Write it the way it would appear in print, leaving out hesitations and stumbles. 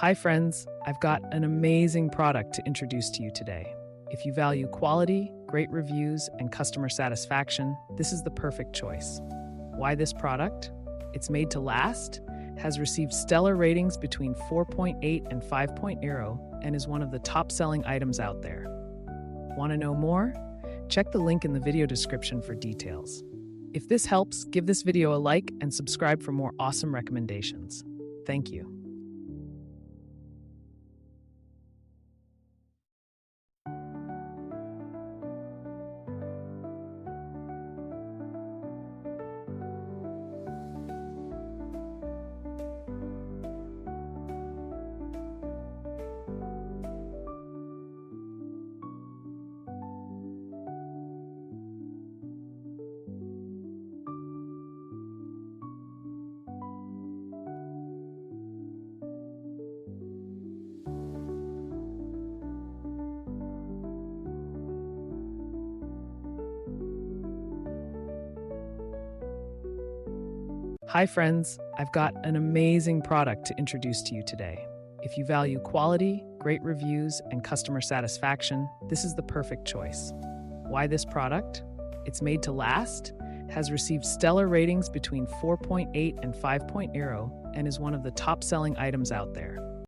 Hi friends, I've got an amazing product to introduce to you today. If you value quality, great reviews, and customer satisfaction, this is the perfect choice. Why this product? It's made to last, has received stellar ratings between 4.8 and 5.0, and is one of the top-selling items out there. Want to know more? Check the link in the video description for details. If this helps, give this video a like and subscribe for more awesome recommendations. Thank you. Hi friends, I've got an amazing product to introduce to you today. If you value quality, great reviews, and customer satisfaction, this is the perfect choice. Why this product? It's made to last, has received stellar ratings between 4.8 and 5.0, and is one of the top-selling items out there.